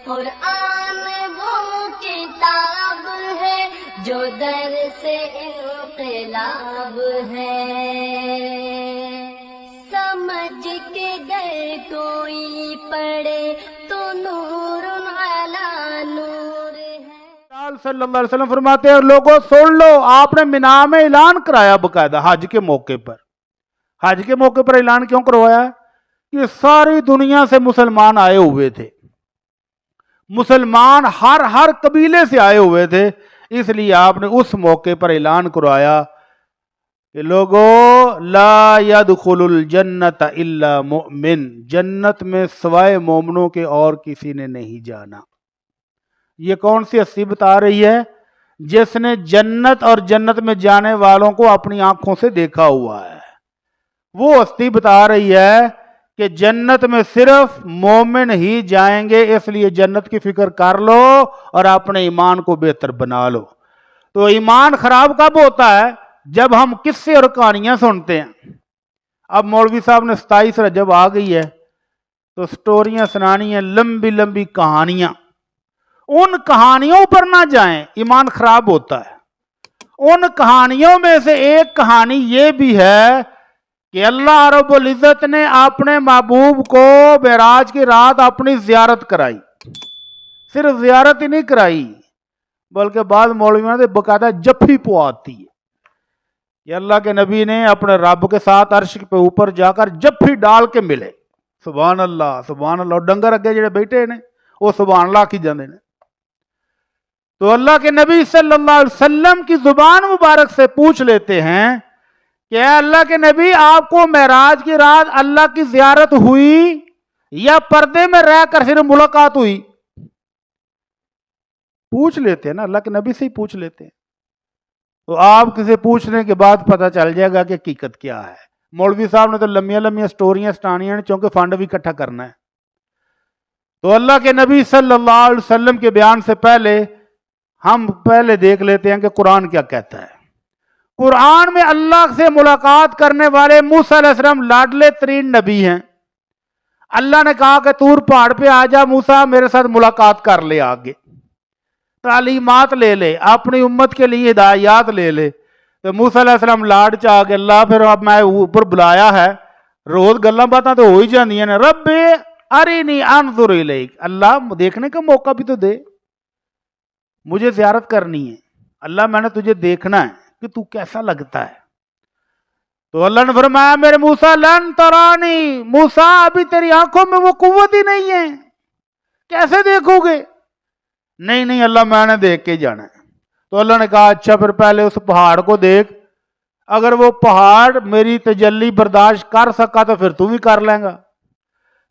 قرآن وہ کتاب ہے جو در سے انقلاب ہے، سمجھ کے گر کوئی پڑھے تو نور علی نور ہے۔ صلی اللہ علیہ وسلم فرماتے ہیں لوگوں سن لو، آپ نے مینا میں اعلان کرایا باقاعدہ حج کے موقع پر۔ حج کے موقع پر اعلان کیوں کروایا؟ کہ ساری دنیا سے مسلمان آئے ہوئے تھے، مسلمان ہر قبیلے سے آئے ہوئے تھے، اس لیے آپ نے اس موقع پر اعلان کروایا کہ لوگوں لا يدخل الجنت الا مؤمن، جنت میں سوائے مومنوں کے اور کسی نے نہیں جانا۔ یہ کون سی ہستی بتا رہی ہے؟ جس نے جنت اور جنت میں جانے والوں کو اپنی آنکھوں سے دیکھا ہوا ہے۔ وہ ہستی بتا رہی ہے کہ جنت میں صرف مومن ہی جائیں گے، اس لیے جنت کی فکر کر لو اور اپنے ایمان کو بہتر بنا لو۔ تو ایمان خراب کب ہوتا ہے؟ جب ہم قصے اور کہانیاں سنتے ہیں۔ اب مولوی صاحب نے 27 رجب آ گئی ہے تو سٹوریاں سنانی ہیں، لمبی لمبی کہانیاں، ان کہانیوں پر نہ جائیں، ایمان خراب ہوتا ہے۔ ان کہانیوں میں سے ایک کہانی یہ بھی ہے کہ اللہ رب العزت نے اپنے محبوب کو معراج کی رات اپنی زیارت کرائی۔ صرف زیارت ہی نہیں کرائی بلکہ بعض مولویوں نے باقاعدہ جفی پواتی ہے کہ اللہ کے نبی نے اپنے رب کے ساتھ عرش پہ اوپر جا کر جفی ڈال کے ملے۔ سبحان اللہ سبحان اللہ۔ ڈنگر اگے جڑے بیٹھے نے وہ سبحان اللہ کی جاندے نے۔ تو اللہ کے نبی صلی اللہ علیہ وسلم کی زبان مبارک سے پوچھ لیتے ہیں کہ اے اللہ کے نبی، آپ کو معراج کی رات اللہ کی زیارت ہوئی یا پردے میں رہ کر صرف ملاقات ہوئی؟ پوچھ لیتے ہیں نا، اللہ کے نبی سے ہی پوچھ لیتے ہیں۔ تو آپ کسی پوچھنے کے بعد پتہ چل جائے گا کہ حقیقت کیا ہے۔ مولوی صاحب نے تو لمبیاں لمبیاں سٹوریاں سٹانیاں چونکہ فنڈ بھی اکٹھا کرنا ہے۔ تو اللہ کے نبی صلی اللہ علیہ وسلم کے بیان سے پہلے ہم دیکھ لیتے ہیں کہ قرآن کیا کہتا ہے۔ قرآن میں اللہ سے ملاقات کرنے والے موسیٰ علیہ السلام لاڈلے ترین نبی ہیں۔ اللہ نے کہا کہ طور پہاڑ پہ آ جا موسیٰ، میرے ساتھ ملاقات کر لے، آگے تعلیمات لے لے، اپنی امت کے لیے ہدایات لے لے۔ تو موسیٰ علیہ السلام لاڈ چاہ کے اللہ پھر اب میں اوپر بلایا ہے، روز گلاں باتاں تو ہو ہی جاندیاں نے، رب ارینی انظر الیک، اللہ دیکھنے کا موقع بھی تو دے، مجھے زیارت کرنی ہے، اللہ میں نے تجھے دیکھنا ہے کہ تو کیسا لگتا ہے۔ تو اللہ نے فرمایا میرے موسیٰ لن ترانی، موسیٰ ابھی تیری آنکھوں میں وہ قوت ہی نہیں ہے، کیسے دیکھو گے؟ نہیں اللہ میں نے دیکھ کے جانا ہے۔ تو اللہ نے کہا اچھا پھر پہلے اس پہاڑ کو دیکھ، اگر وہ پہاڑ میری تجلی برداشت کر سکا تو پھر تو بھی کر لیں گا۔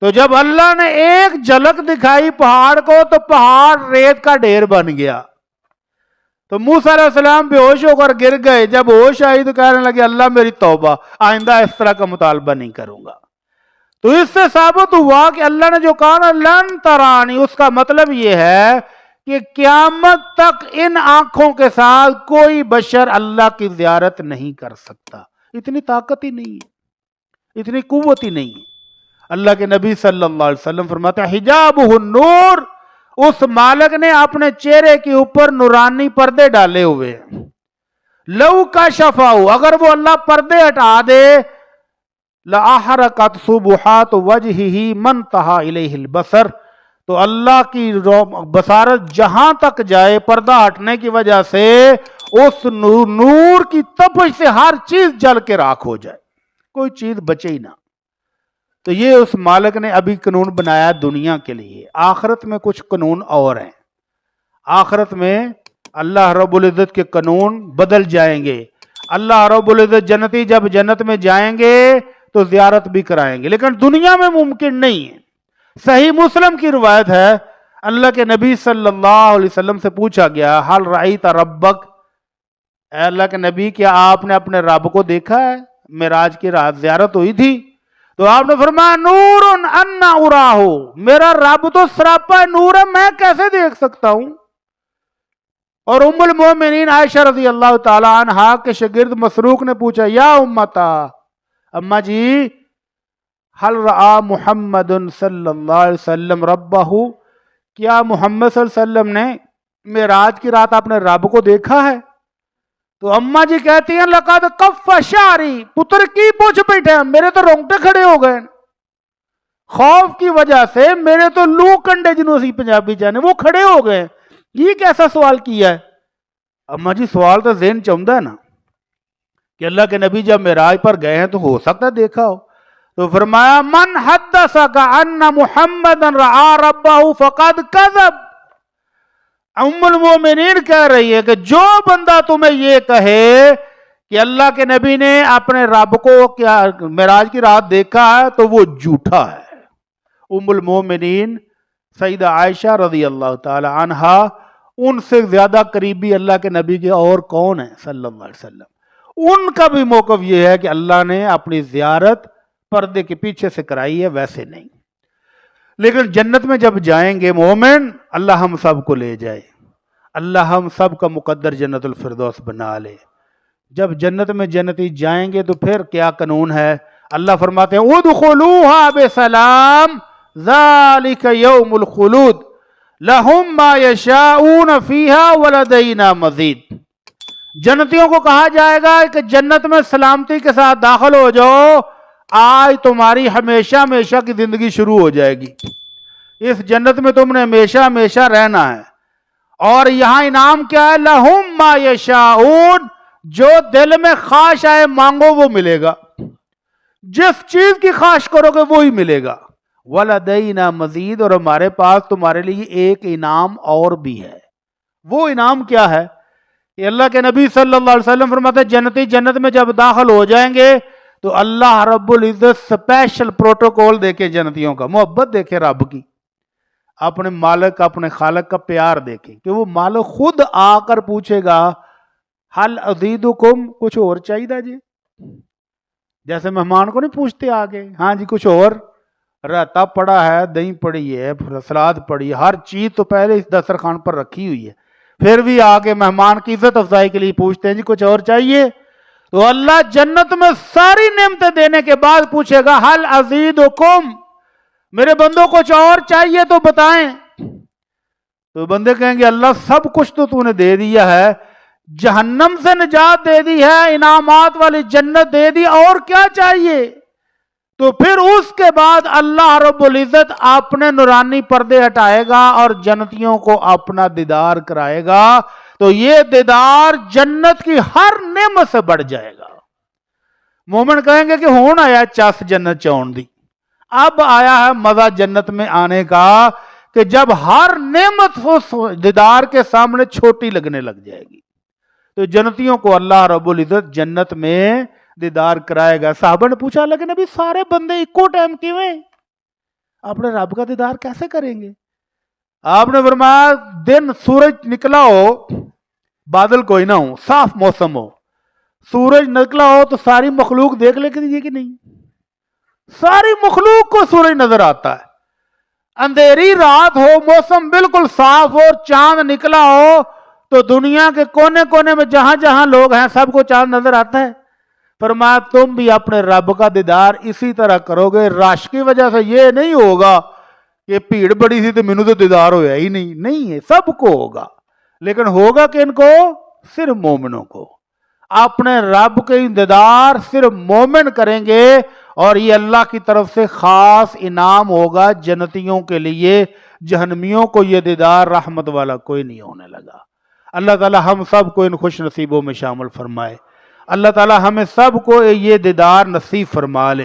تو جب اللہ نے ایک جھلک دکھائی پہاڑ کو تو پہاڑ ریت کا ڈھیر بن گیا۔ تو موسیٰ علیہ السلام بے ہوش ہو کر گر گئے۔ جب ہوش آئی تو کہنے لگے اللہ میری توبہ، آئندہ اس طرح کا مطالبہ نہیں کروں گا۔ تو اس سے ثابت ہوا کہ اللہ نے جو کہا نا لن ترانی، اس کا مطلب یہ ہے کہ قیامت تک ان آنکھوں کے ساتھ کوئی بشر اللہ کی زیارت نہیں کر سکتا۔ اتنی طاقت ہی نہیں ہے، اتنی قوت ہی نہیں ہے۔ اللہ کے نبی صلی اللہ علیہ وسلم فرماتے ہیں حجابہ النور، اس مالک نے اپنے چہرے کے اوپر نورانی پردے ڈالے ہوئے ہیں۔ لو کشفہ، اگر وہ اللہ پردے ہٹا دے، لأحرقت سبحات وجہہ منتہا الیہ البصر، تو اللہ کی بصارت جہاں تک جائے پردہ ہٹنے کی وجہ سے اس نور کی تپش سے ہر چیز جل کے راکھ ہو جائے، کوئی چیز بچے ہی نہ۔ تو یہ اس مالک نے ابھی قانون بنایا دنیا کے لیے، آخرت میں کچھ قانون اور ہیں۔ آخرت میں اللہ رب العزت کے قانون بدل جائیں گے۔ اللہ رب العزت جنتی جب جنت میں جائیں گے تو زیارت بھی کرائیں گے، لیکن دنیا میں ممکن نہیں ہے۔ صحیح مسلم کی روایت ہے، اللہ کے نبی صلی اللہ علیہ وسلم سے پوچھا گیا حل رأیت ربک، اے اللہ کے نبی کیا آپ نے اپنے رب کو دیکھا ہے؟ معراج کی رات زیارت ہوئی تھی تو آپ نے فرمایا نور انا اراہ، میرا رب تو سراپا نور ہے، میں کیسے دیکھ سکتا ہوں؟ اور ام المومنین عائشہ رضی اللہ تعالی عنہا کے شاگرد مسروق نے پوچھا یا امتا، اما جی حل رآ محمد صلی اللہ علیہ وسلم ربہ، کیا محمد صلی اللہ علیہ وسلم نے معراج کی رات اپنے رب کو دیکھا ہے؟ تو اماں جی کہتی ہیں لقد کف شعری، پتر کی پوچھ بیٹھے، میرے تو رونگٹے کھڑے ہو گئے، خوف کی وجہ سے میرے تو لو کنڈے جنہوں سی پنجابی جانے وہ کھڑے ہو گئے، یہ کیسا سوال کیا ہے؟ اماں جی سوال تو ذہن چاہتا ہے نا کہ اللہ کے نبی جب معراج پر گئے ہیں تو ہو سکتا ہے دیکھا ہو. تو فرمایا من حدثک ان محمد رعا ربہ فقد کذب. ام المومنین کہہ رہی ہے کہ جو بندہ تمہیں یہ کہے کہ اللہ کے نبی نے اپنے رب کو کیا معراج کی رات دیکھا ہے تو وہ جھوٹا ہے. ام المومنین سیدہ عائشہ رضی اللہ تعالی عنہا، ان سے زیادہ قریبی اللہ کے نبی کے اور کون ہیں صلی اللہ علیہ وسلم. ان کا بھی موقف یہ ہے کہ اللہ نے اپنی زیارت پردے کے پیچھے سے کرائی ہے، ویسے نہیں. لیکن جنت میں جب جائیں گے مومن، اللہ ہم سب کو لے جائے، اللہ ہم سب کا مقدر جنت الفردوس بنا لے. جب جنت میں جنتی جائیں گے تو پھر کیا قانون ہے؟ اللہ فرماتے ہیں ادخلوها بسلام ذالک یوم الخلود لہم ما یشاؤون فیہا ولدینا مزید. جنتیوں کو کہا جائے گا کہ جنت میں سلامتی کے ساتھ داخل ہو جاؤ، آج تمہاری ہمیشہ ہمیشہ کی زندگی شروع ہو جائے گی. اس جنت میں تم نے ہمیشہ ہمیشہ رہنا ہے. اور یہاں انعام کیا ہے؟ لہم ما یشاؤون، جو دل میں خواہش آئے مانگو وہ ملے گا، جس چیز کی خواہش کرو گے وہی ملے گا. وَلَدَيْنَا مزید، اور ہمارے پاس تمہارے لیے ایک انعام اور بھی ہے. وہ انعام کیا ہے؟ کہ اللہ کے نبی صلی اللہ علیہ وسلم فرماتے ہیں جنتی جنت میں جب داخل ہو جائیں گے تو اللہ رب العزت سپیشل پروٹوکول دیکھے جنتیوں کا، محبت دیکھے رب کی، اپنے مالک اپنے خالق کا پیار دیکھے کہ وہ مالک خود آ کر پوچھے گا حل ازیدکم، کچھ اور چاہیے جی؟ جیسے مہمان کو نہیں پوچھتے آگے، ہاں جی کچھ اور؟ رہتا پڑا ہے، دہی پڑی ہے، سلاد پڑی ہے، ہر چیز تو پہلے اس دسترخوان پر رکھی ہوئی ہے، پھر بھی آگے مہمان کی عزت افزائی کے لیے پوچھتے ہیں جی کچھ اور چاہیے؟ تو اللہ جنت میں ساری نعمتیں دینے کے بعد پوچھے گا حل ازیدکم، میرے بندوں کچھ اور چاہیے تو بتائیں. تو بندے کہیں گے اللہ سب کچھ تو نے دے دیا ہے، جہنم سے نجات دے دی ہے، انعامات والی جنت دے دی، اور کیا چاہیے؟ تو پھر اس کے بعد اللہ رب العزت اپنے نورانی پردے ہٹائے گا اور جنتیوں کو اپنا دیدار کرائے گا. تو یہ دیدار جنت کی ہر نعمت سے بڑھ جائے گا. مومن کہیں گے کہ ہون آیا چس جنت چون دی، اب آیا ہے مزہ جنت میں آنے کا کہ جب ہر نعمت اس دیدار کے سامنے چھوٹی لگنے لگ جائے گی. تو جنتیوں کو اللہ رب العزت جنت میں دیدار کرائے گا. صحابہ نے پوچھا اللہ کے نبی سارے بندے ایکو ٹائم کیویں اپنے رب کا دیدار کیسے کریں گے؟ آپ نے فرمایا دن سورج نکلا ہو، بادل کوئی نہ ہو، صاف موسم ہو، سورج نکلا ہو تو ساری مخلوق دیکھ لے کہ نہیں؟ ساری مخلوق کو سورج نظر آتا ہے. اندھیری رات ہو، موسم بالکل صاف ہو، چاند نکلا ہو تو دنیا کے کونے کونے میں جہاں جہاں لوگ ہیں سب کو چاند نظر آتا ہے. فرمایا تم بھی اپنے رب کا دیدار اسی طرح کرو گے. رش کی وجہ سے یہ نہیں ہوگا کہ بھیڑ بڑی سی تو مینوں تو دیدار ہویا ہی نہیں ہے، سب کو ہوگا، لیکن ہوگا کہ ان کو صرف مومنوں کو. اپنے رب کے دیدار صرف مومن کریں گے اور یہ اللہ کی طرف سے خاص انعام ہوگا جنتیوں کے لیے. جہنمیوں کو یہ دیدار رحمت والا کوئی نہیں ہونے لگا. اللہ تعالی ہم سب کو ان خوش نصیبوں میں شامل فرمائے. اللہ تعالی ہمیں سب کو یہ دیدار نصیب فرما لے.